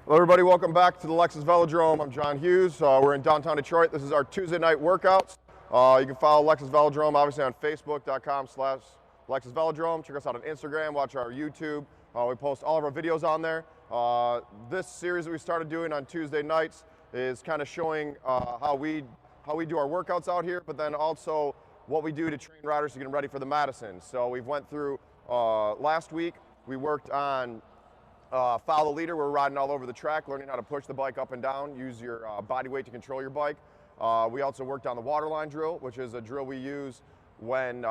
Hello everybody, welcome back to the Lexus Velodrome. I'm John Hughes. We're in downtown Detroit. This is our Tuesday night workouts. You can follow Lexus Velodrome obviously on Facebook.com/Lexus Velodrome. Check us out on Instagram, watch our YouTube. We post all of our videos on there. This series that we started doing on Tuesday nights is kind of showing how we do our workouts out here, but then also what we do to train riders to get them ready for the Madison. So we've went through, last week, we worked on follow the leader. We're riding all over the track, learning how to push the bike up and down, use your body weight to control your bike. We also worked on the waterline drill, which is a drill we use when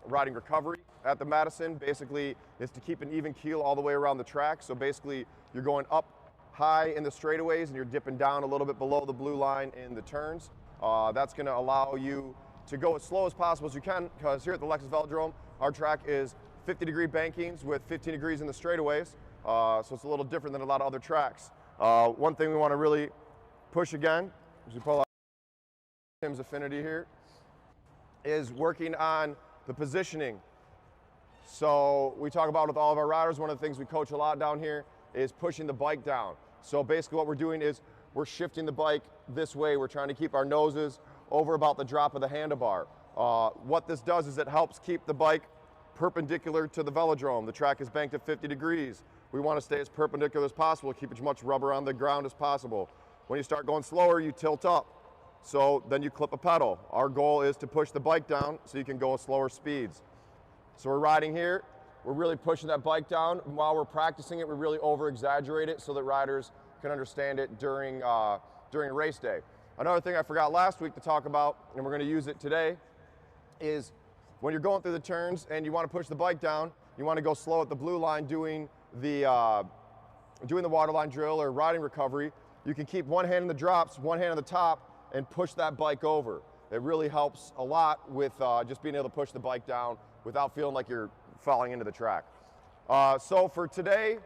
riding recovery at the Madison. Basically, it's to keep an even keel all the way around the track. So basically, you're going up high in the straightaways and you're dipping down a little bit below the blue line in the turns. That's going to allow you to go as slow as possible as you can, because here at the Lexus Velodrome, our track is 50-degree bankings with 15 degrees in the straightaways. So it's a little different than a lot of other tracks. One thing we want to really push again, as we pull out Tim's Affinity here, is working on the positioning. So we talk about with all of our riders, one of the things we coach a lot down here is pushing the bike down. So basically what we're doing is we're shifting the bike this way. We're trying to keep our noses over about the drop of the handlebar. What this does is it helps keep the bike perpendicular to the velodrome. The track is banked at 50 degrees. We want to stay as perpendicular as possible, keep as much rubber on the ground as possible. When you start going slower, you tilt up. So then you clip a pedal. Our goal is to push the bike down so you can go at slower speeds. So we're riding here, we're really pushing that bike down. And while we're practicing it, we really over-exaggerate it so that riders can understand it during race day. Another thing I forgot last week to talk about, and we're going to use it today, is when you're going through the turns and you want to push the bike down, you want to go slow at the blue line doing the waterline drill or riding recovery. You can keep one hand in the drops, one hand on the top, and push that bike over. It really helps a lot with just being able to push the bike down without feeling like you're falling into the track. So for today,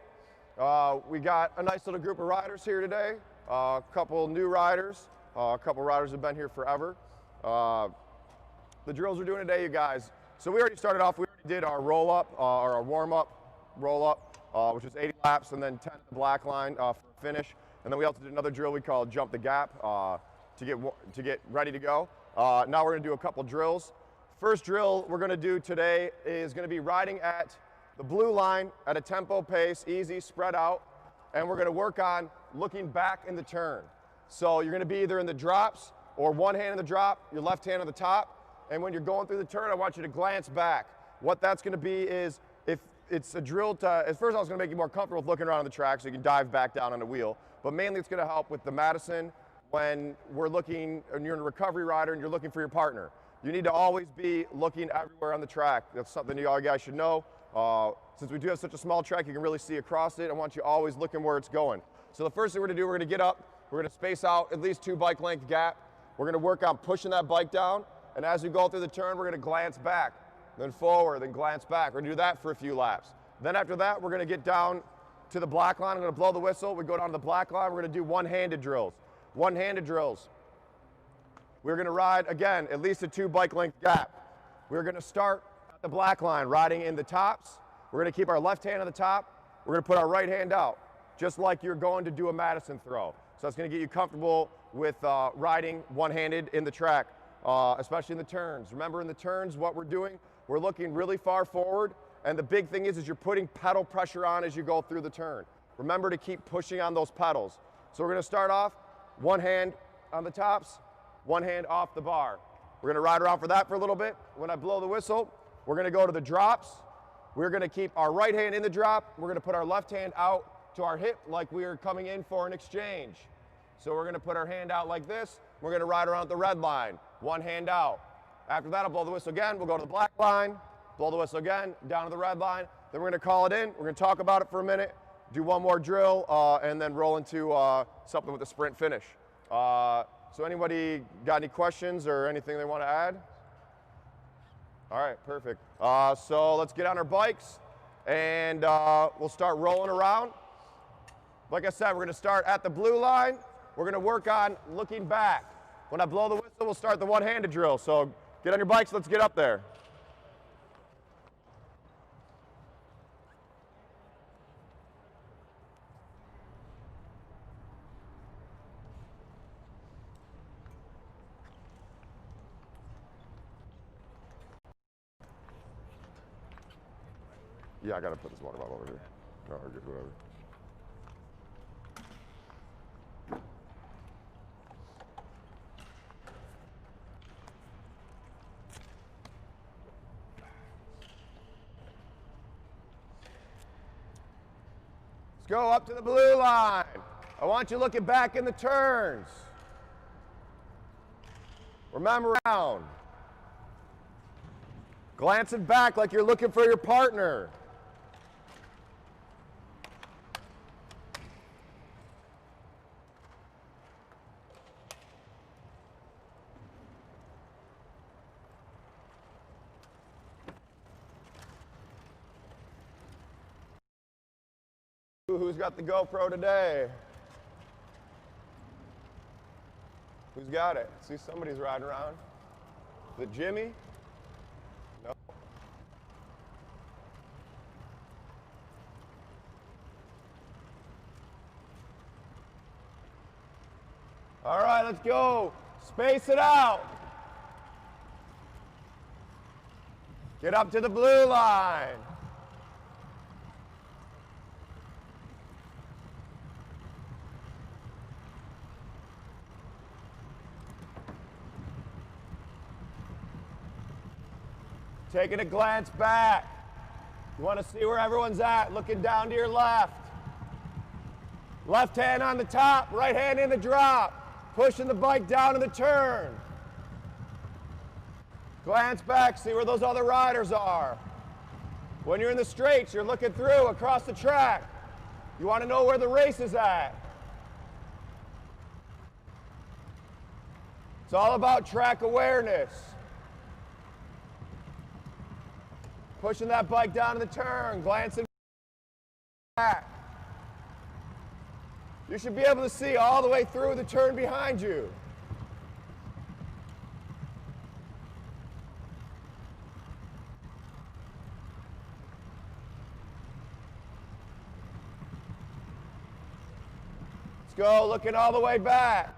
we got a nice little group of riders here today. A couple new riders, a couple riders have been here forever. The drills we're doing today, you guys. So we already started off, we already did our roll-up, or our warm-up, roll-up, which is 80 laps, and then 10 at the black line for a finish. And then we also did another drill we call Jump the Gap to get ready to go. Now we're going to do a couple drills. First drill we're going to do today is going to be riding at the blue line at a tempo pace, easy, spread out, and we're going to work on looking back in the turn. So you're going to be either in the drops or one hand in the drop, your left hand on the top, and when you're going through the turn, I want you to glance back. What that's going to be is, if it's a drill to, at first I was going to make you more comfortable with looking around on the track so you can dive back down on the wheel, but mainly it's going to help with the Madison when we're looking, and you're in a recovery rider and you're looking for your partner. You need to always be looking everywhere on the track. That's something you all guys should know. Since we do have such a small track, you can really see across it. I want you always looking where it's going. So the first thing we're going to do, we're going to get up, we're going to space out at least 2 bike length gap. We're going to work on pushing that bike down, and as we go through the turn, we're going to glance back, then forward, then glance back. We're going to do that for a few laps. Then after that, we're going to get down to the black line. I'm going to blow the whistle. We go down to the black line. We're going to do one-handed drills. One-handed drills. We're going to ride, again, at least a 2 bike length gap. We're going to start at the black line, riding in the tops. We're going to keep our left hand on the top. We're going to put our right hand out, just like you're going to do a Madison throw. So that's going to get you comfortable with riding one-handed in the track, especially in the turns. Remember, in the turns, what we're doing, we're looking really far forward, and the big thing is you're putting pedal pressure on as you go through the turn. Remember to keep pushing on those pedals. So we're going to start off, one hand on the tops, one hand off the bar. We're going to ride around for that for a little bit. When I blow the whistle, we're going to go to the drops. We're going to keep our right hand in the drop. We're going to put our left hand out to our hip like we are coming in for an exchange. So we're going to put our hand out like this. We're going to ride around the red line, one hand out. After that, I'll blow the whistle again. We'll go to the black line, blow the whistle again, down to the red line. Then we're going to call it in. We're going to talk about it for a minute, do one more drill, and then roll into something with a sprint finish. So anybody got any questions or anything they want to add? All right, perfect. So let's get on our bikes, and we'll start rolling around. Like I said, we're going to start at the blue line. We're going to work on looking back. When I blow the whistle, we'll start the one-handed drill. So get on your bikes, let's get up there. Yeah, I gotta put this water bottle over here. No, we're good, whatever. Let's go up to the blue line. I want you looking back in the turns. Remember around. Glancing back like you're looking for your partner. Who's got the GoPro today? Who's got it? See, somebody's riding around. Is it Jimmy? No. All right, let's go. Space it out. Get up to the blue line. Taking a glance back. You want to see where everyone's at, looking down to your left. Left hand on the top, right hand in the drop. Pushing the bike down in the turn. Glance back, see where those other riders are. When you're in the straights, you're looking through across the track. You want to know where the race is at. It's all about track awareness. Pushing that bike down to the turn, glancing back. You should be able to see all the way through the turn behind you. Let's go, looking all the way back.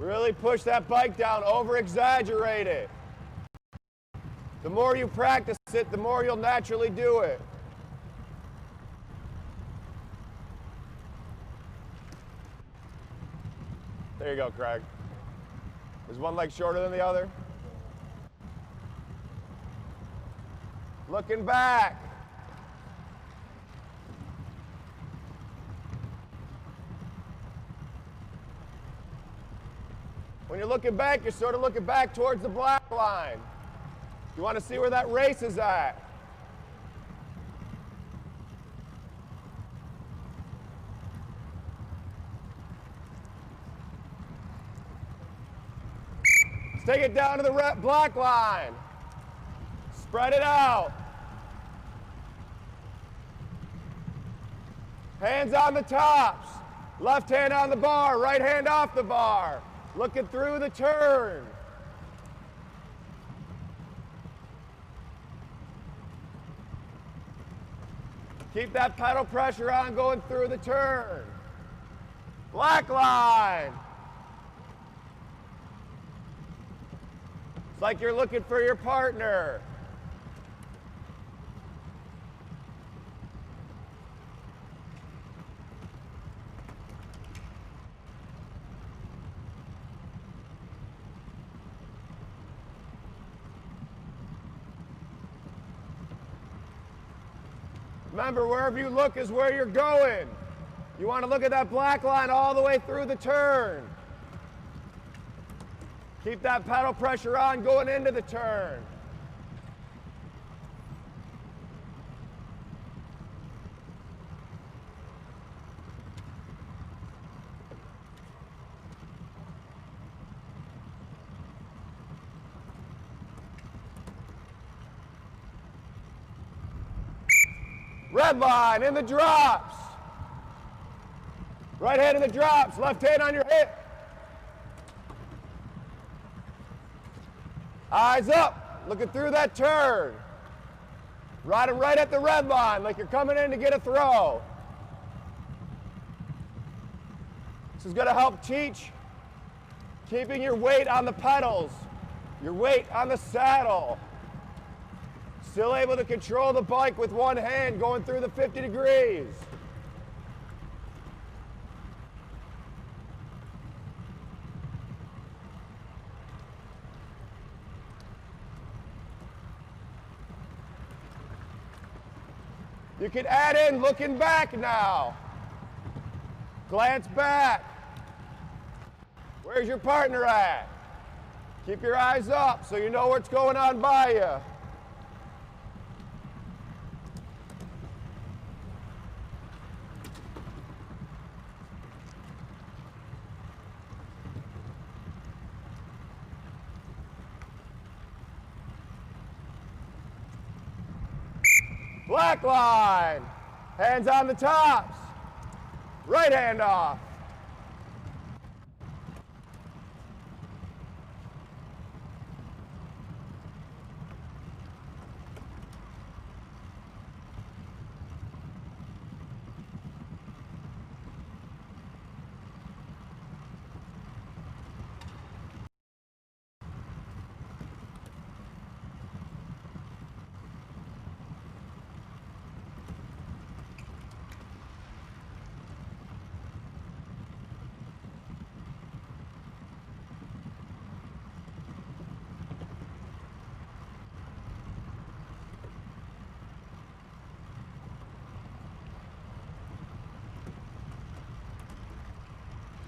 Really push that bike down, over-exaggerate it. The more you practice it, the more you'll naturally do it. There you go, Craig. Is one leg shorter than the other? Looking back. When you're looking back, you're sort of looking back towards the black line. You want to see where that race is at. Let's take it down to the black line. Spread it out. Hands on the tops. Left hand on the bar, right hand off the bar. Looking through the turn. Keep that pedal pressure on going through the turn. Black line. It's like you're looking for your partner. Remember, wherever you look is where you're going. You want to look at that black line all the way through the turn. Keep that pedal pressure on going into the turn. Red line in the drops. Right hand in the drops, left hand on your hip. Eyes up, looking through that turn. Riding right at the red line like you're coming in to get a throw. This is going to help teach keeping your weight on the pedals, your weight on the saddle. Still able to control the bike with one hand going through the 50 degrees. You can add in looking back now. Glance back. Where's your partner at? Keep your eyes up so you know what's going on by you. Black line. Hands on the tops. Right hand off.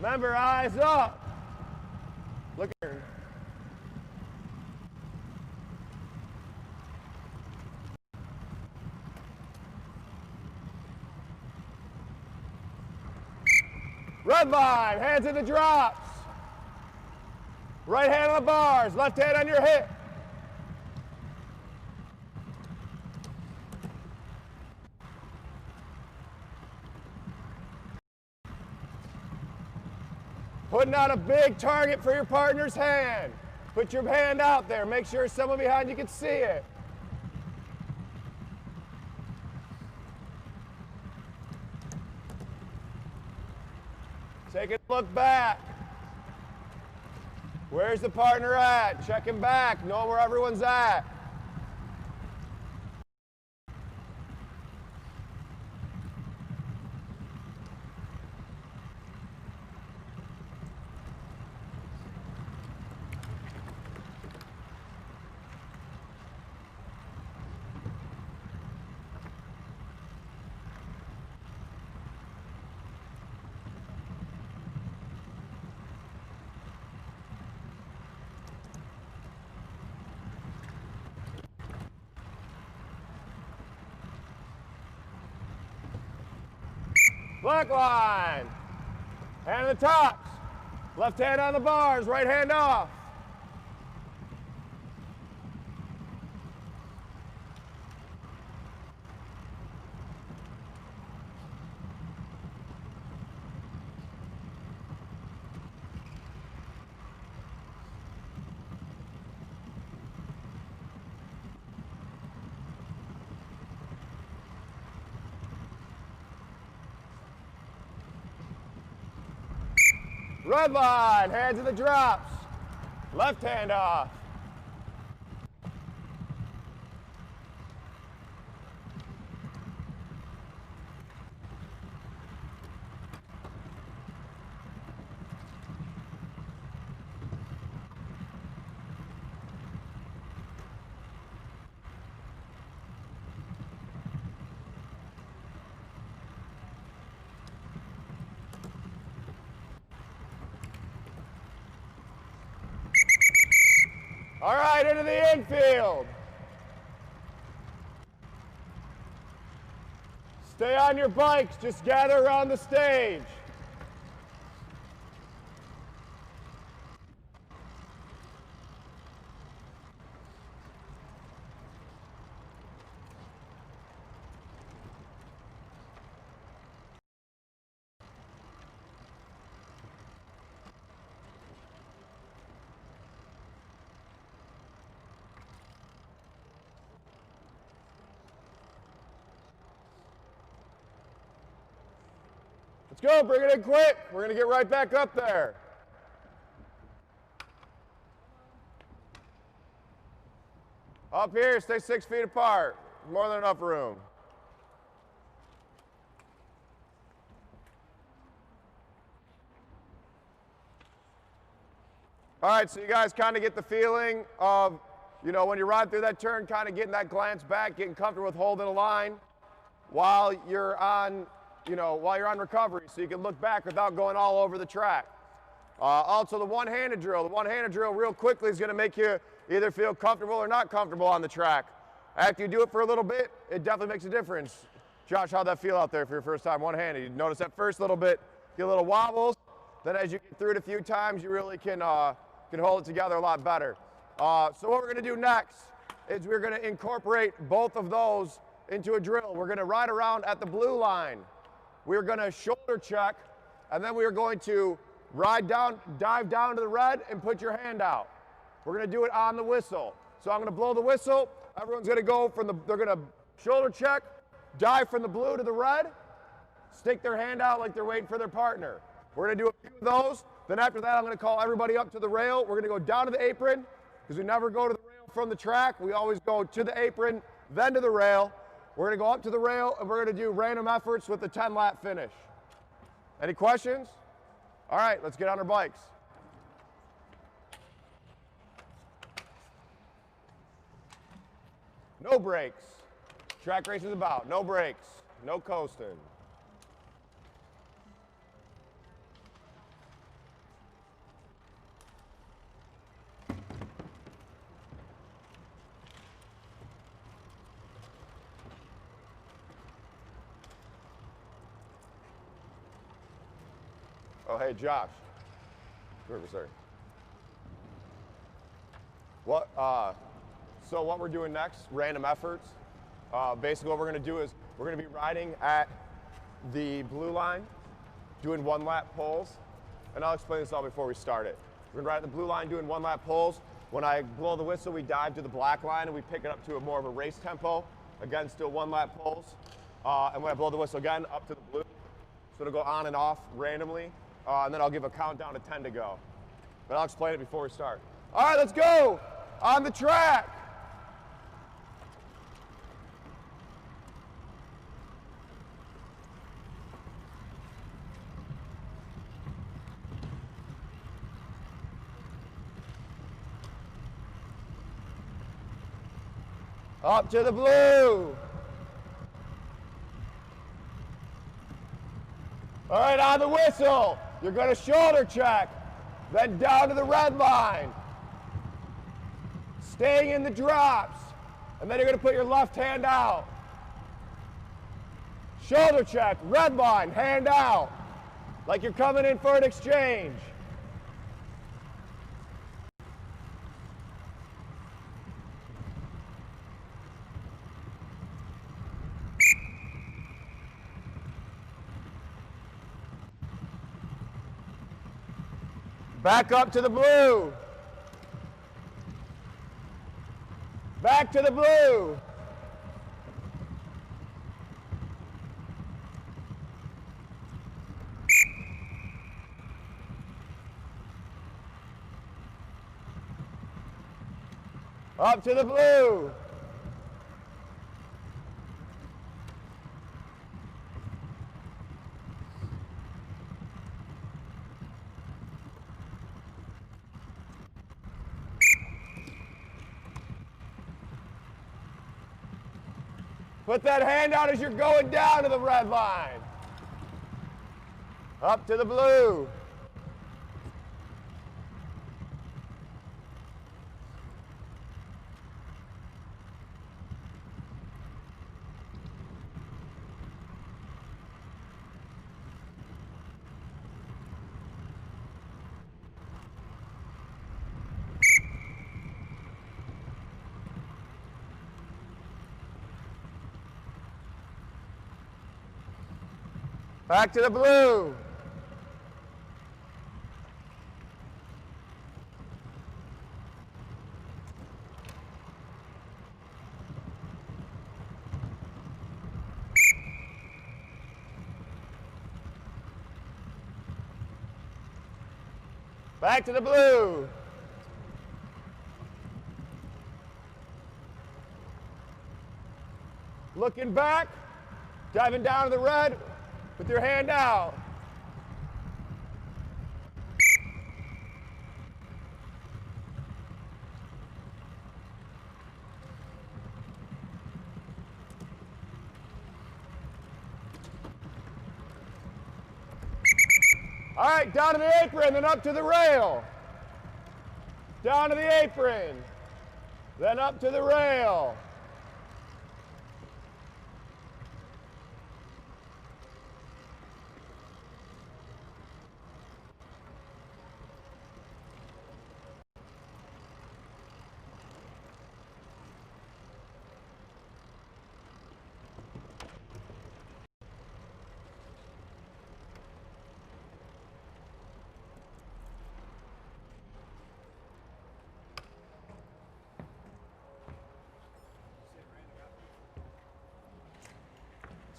Remember, eyes up. Look here. Red line, hands in the drops. Right hand on the bars, left hand on your hip. Putting out a big target for your partner's hand. Put your hand out there. Make sure someone behind you can see it. Take a look back. Where's the partner at? Checking back, know where everyone's at. Black line. Hand on the tops. Left hand on the bars, right hand off. Red line, hands in the drops. Left hand off. All right, into the infield. Stay on your bikes, just gather around the stage. Let's go, bring it in quick. We're gonna get right back up there. Up here, stay 6 feet apart. More than enough room. All right, so you guys kind of get the feeling of, you know, when you ride through that turn, kind of getting that glance back, getting comfortable with holding a line while you're on, while you're on recovery, so you can look back without going all over the track. Also, the one-handed drill. The one-handed drill real quickly is going to make you either feel comfortable or not comfortable on the track. After you do it for a little bit, it definitely makes a difference. Josh, how'd that feel out there for your first time one-handed? You notice that first little bit, get a little wobbles. Then as you get through it a few times, you really can hold it together a lot better. So what we're going to do next is we're going to incorporate both of those into a drill. We're going to ride around at the blue line. We're going to shoulder check, and then we're going to ride down, dive down to the red, and put your hand out. We're going to do it on the whistle. So I'm going to blow the whistle. Everyone's going to go from they're going to shoulder check, dive from the blue to the red, stick their hand out like they're waiting for their partner. We're going to do a few of those. Then after that, I'm going to call everybody up to the rail. We're going to go down to the apron, because we never go to the rail from the track. We always go to the apron, then to the rail. We're going to go up to the rail, and we're going to do random efforts with the 10-lap finish. Any questions? All right, let's get on our bikes. No brakes. Track race is about no brakes, no coasting. Oh, hey, Josh. River, sir. So what we're doing next, random efforts. Basically what we're going to do is we're going to be riding at the blue line, doing 1-lap pulls. And I'll explain this all before we start it. We're going to ride at the blue line doing 1-lap pulls. When I blow the whistle, we dive to the black line and we pick it up to more of a race tempo. Again, still 1-lap pulls. And when I blow the whistle again, up to the blue. So it'll go on and off randomly. And then I'll give a countdown to 10 to go. But I'll explain it before we start. All right, let's go. On the track. Up to the blue. All right, on the whistle, you're going to shoulder check, then down to the red line. Staying in the drops, and then you're going to put your left hand out. Shoulder check, red line, hand out, like you're coming in for an exchange. Back up to the blue. Back to the blue. Up to the blue. Put that hand out as you're going down to the red line. Up to the blue. Back to the blue. Back to the blue. Looking back, diving down to the red with your hand out. All right, down to the apron, then up to the rail. Down to the apron, then up to the rail.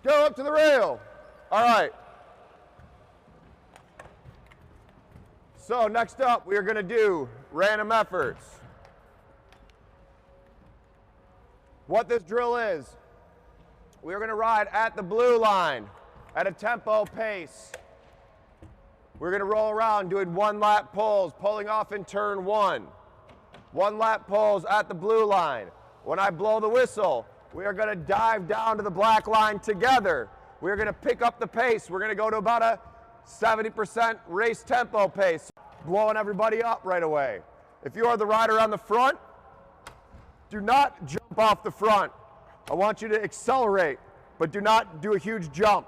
Go up to the rail. All right. So next up, we are going to do random efforts. What this drill is, we are going to ride at the blue line at a tempo pace. We're going to roll around doing 1 lap pulls, pulling off in turn 1. 1 lap pulls at the blue line. When I blow the whistle, we are going to dive down to the black line together. We're going to pick up the pace. We're going to go to about a 70% race tempo pace, blowing everybody up right away. If you are the rider on the front, do not jump off the front. I want you to accelerate, but do not do a huge jump.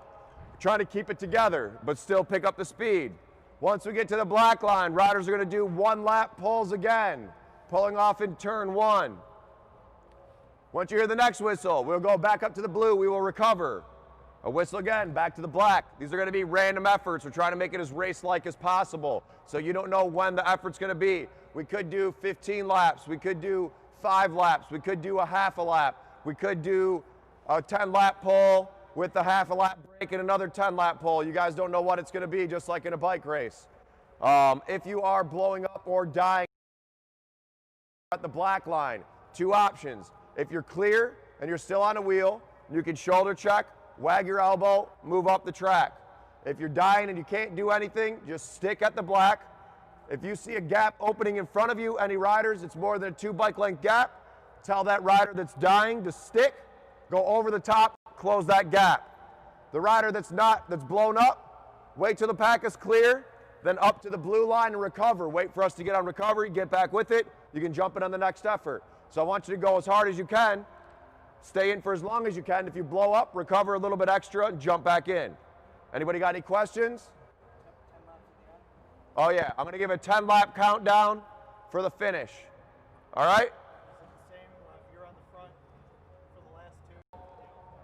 Try to keep it together, but still pick up the speed. Once we get to the black line, riders are going to do 1 lap pulls again, pulling off in turn 1. Once you hear the next whistle, we'll go back up to the blue, we will recover. A whistle again, back to the black. These are going to be random efforts. We're trying to make it as race-like as possible, so you don't know when the effort's going to be. We could do 15 laps, we could do 5 laps, we could do a half a lap, we could do a 10-lap pull with a half a lap break and another 10-lap pull. You guys don't know what it's going to be, just like in a bike race. If you are blowing up or dying at the black line, 2 options. If you're clear and you're still on a wheel, you can shoulder check, wag your elbow, move up the track. If you're dying and you can't do anything, just stick at the black. If you see a gap opening in front of you, any riders, it's more than a 2 bike length gap, tell that rider that's dying to stick, go over the top, close that gap. The rider that's blown up, wait till the pack is clear, then up to the blue line and recover. Wait for us to get on recovery, get back with it. You can jump in on the next effort. So I want you to go as hard as you can, stay in for as long as you can. If you blow up, recover a little bit extra and jump back in. Anybody got any questions? Oh yeah, I'm going to give a 10-lap countdown for the finish. All right? Is it the same if you're on the front for the last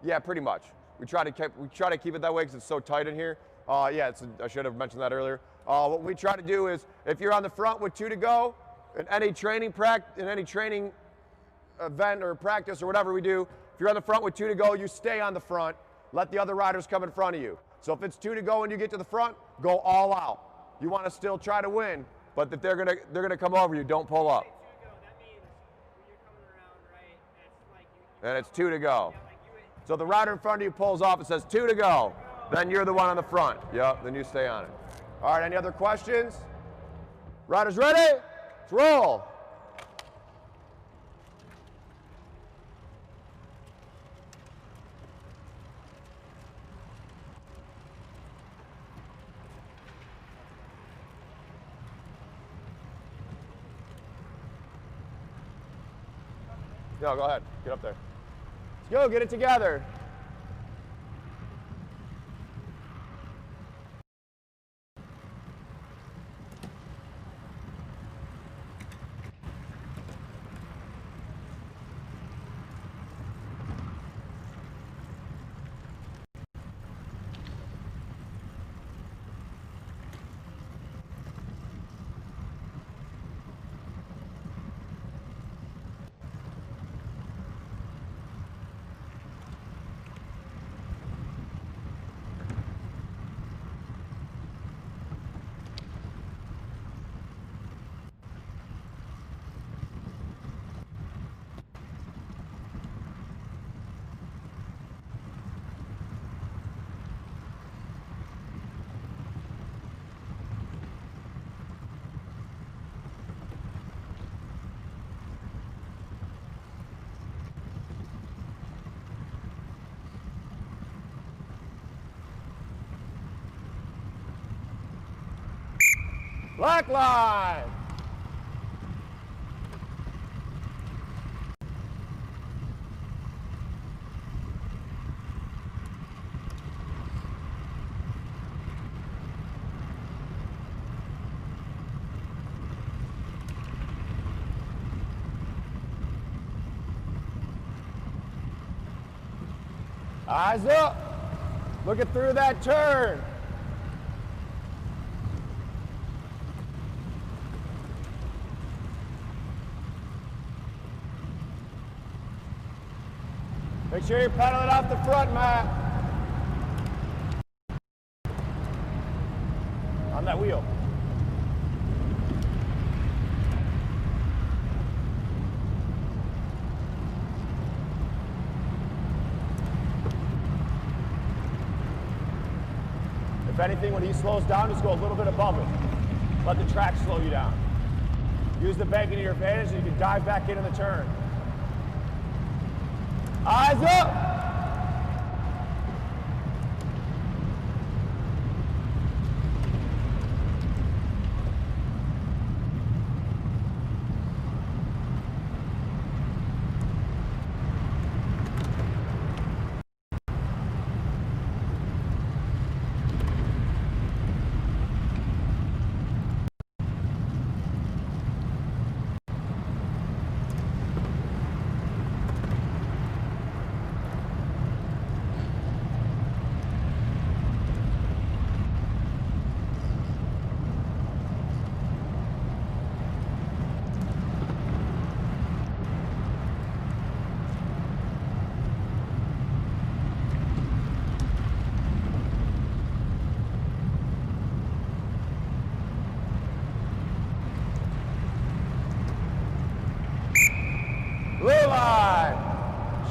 2? Yeah, pretty much. We try to keep it that way because it's so tight in here. Yeah, I should have mentioned that earlier. What we try to do is, if you're on the front with 2 to go, in any training event or practice or whatever we do, if you're on the front with 2 to go, you stay on the front. Let the other riders come in front of you. So if it's 2 to go and you get to the front, go all out. You want to still try to win, but if they're gonna come over you, don't pull up. 2 to go, that means when you're coming around, right, it's like And it's 2 to go. yeah, like you So the rider in front of you pulls off and says 2 to go. Then you're the one on the front. Yep, then you stay on it. All right, any other questions? Riders ready? Let's roll. No, go ahead. Get up there. Let's go. Get it together. Black line. Eyes up. Looking through that turn. Make sure you're pedaling off the front, Matt. On that wheel. If anything, when he slows down, just go a little bit above him. Let the track slow you down. Use the banking to your advantage, and you can dive back into the turn. Eyes up! Blue line,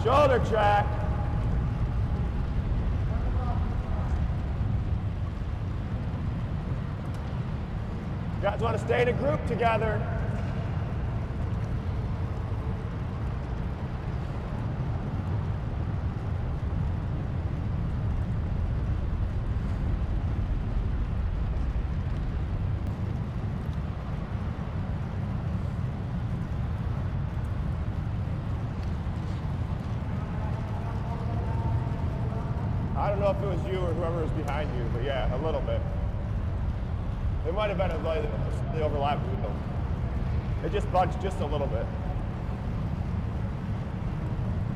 shoulder track. You guys want to stay in a group together. I don't know if it was you or whoever was behind you, but yeah, a little bit. It might have been the overlapped wheel. It just bunched just a little bit.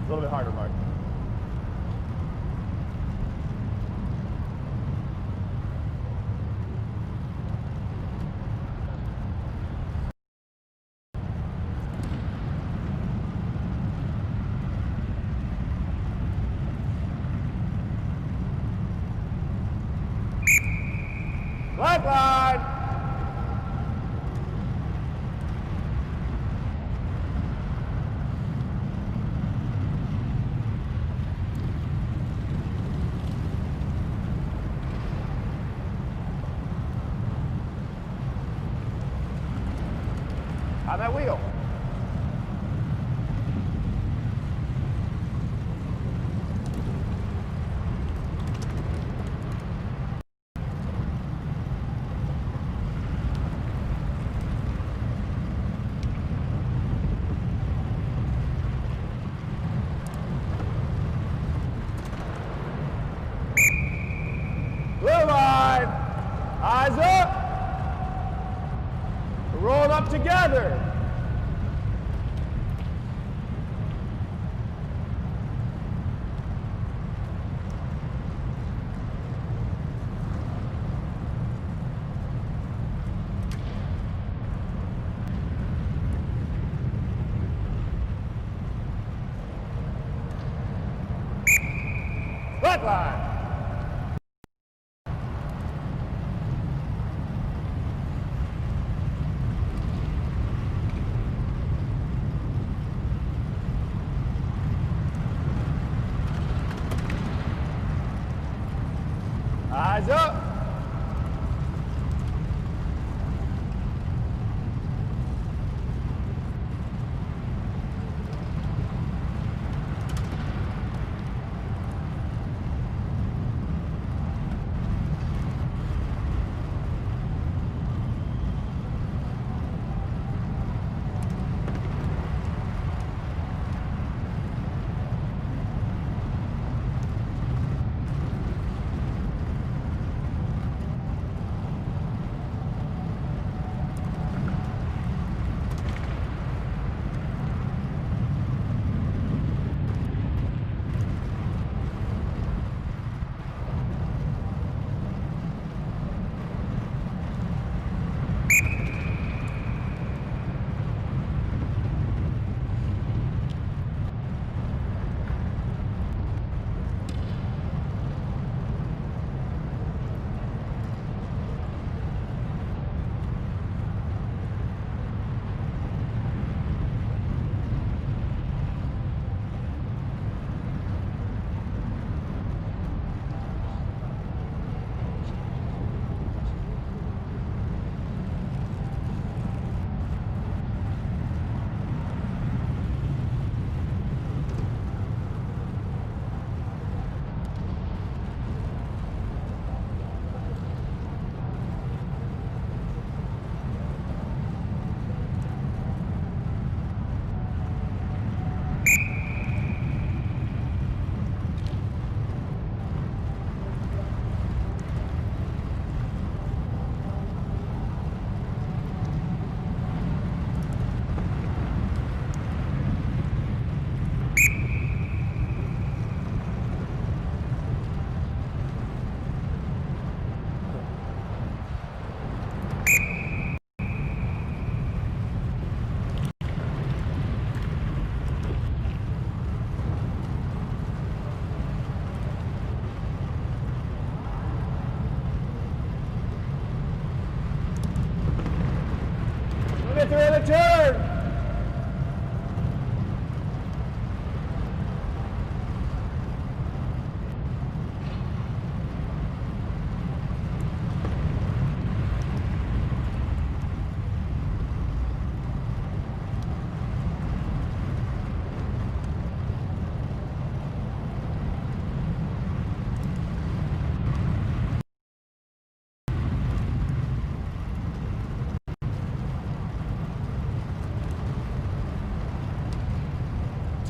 A little bit harder, Mark. Black line. On that wheel. Blue line, eyes up. We're rolling up together. Black line. Eyes up.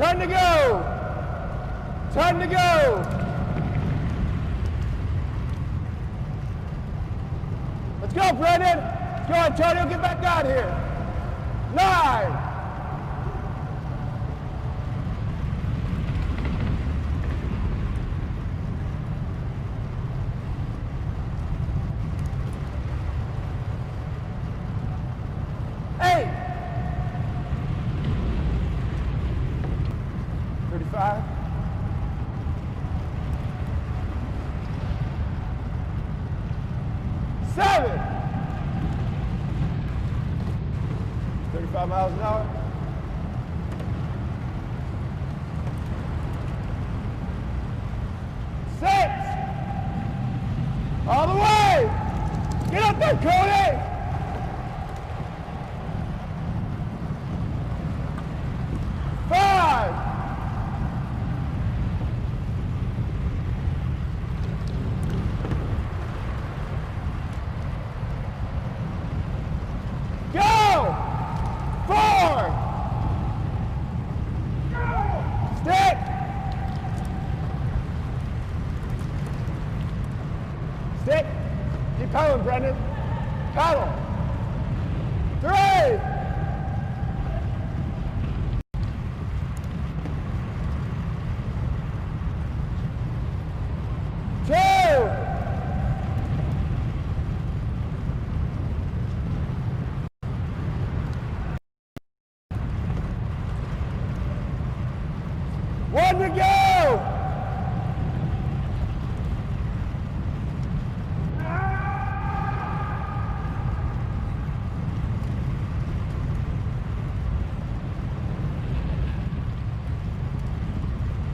Time to go. Time to go. Let's go, Brendan. Go, Antonio, get back out here. 9. 8. 35. 7. 35 miles an hour. 6. All the way. Get up there, Cody. 5. 4. Stick. Stick. Keep pedaling, Brendan. Pedal. 3. 2. 1 to go!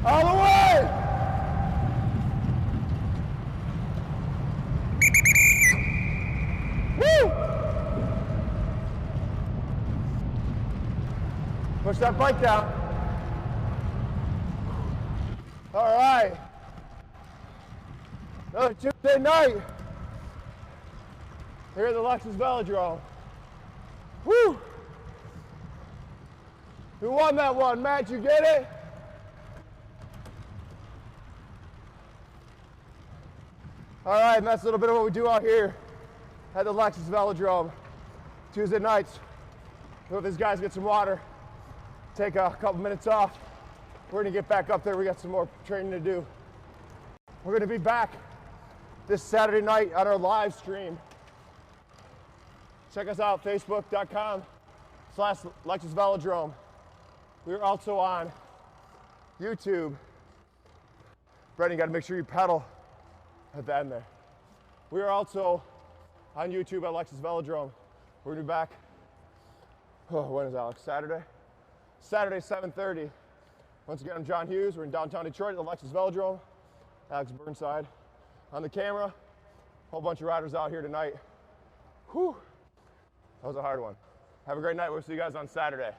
All the way! Woo! Push that bike down. All right, another Tuesday night here at the Lexus Velodrome. Woo! Who won that one? Matt, you get it? All right, and that's a little bit of what we do out here at the Lexus Velodrome. Tuesday nights, let these guys get some water, take a couple minutes off. We're gonna get back up there. We got some more training to do. We're gonna be back this Saturday night on our live stream. Check us out, facebook.com/Lexus Velodrome. We're also on YouTube. Brendan, you gotta make sure you pedal at the end there. We are also on YouTube at Lexus Velodrome. We're gonna be back, when is Alex? Saturday? Saturday, 7:30. Once again, I'm John Hughes. We're in downtown Detroit at the Lexus Velodrome. Alex Burnside on the camera. Whole bunch of riders out here tonight. Whew, that was a hard one. Have a great night. We'll see you guys on Saturday.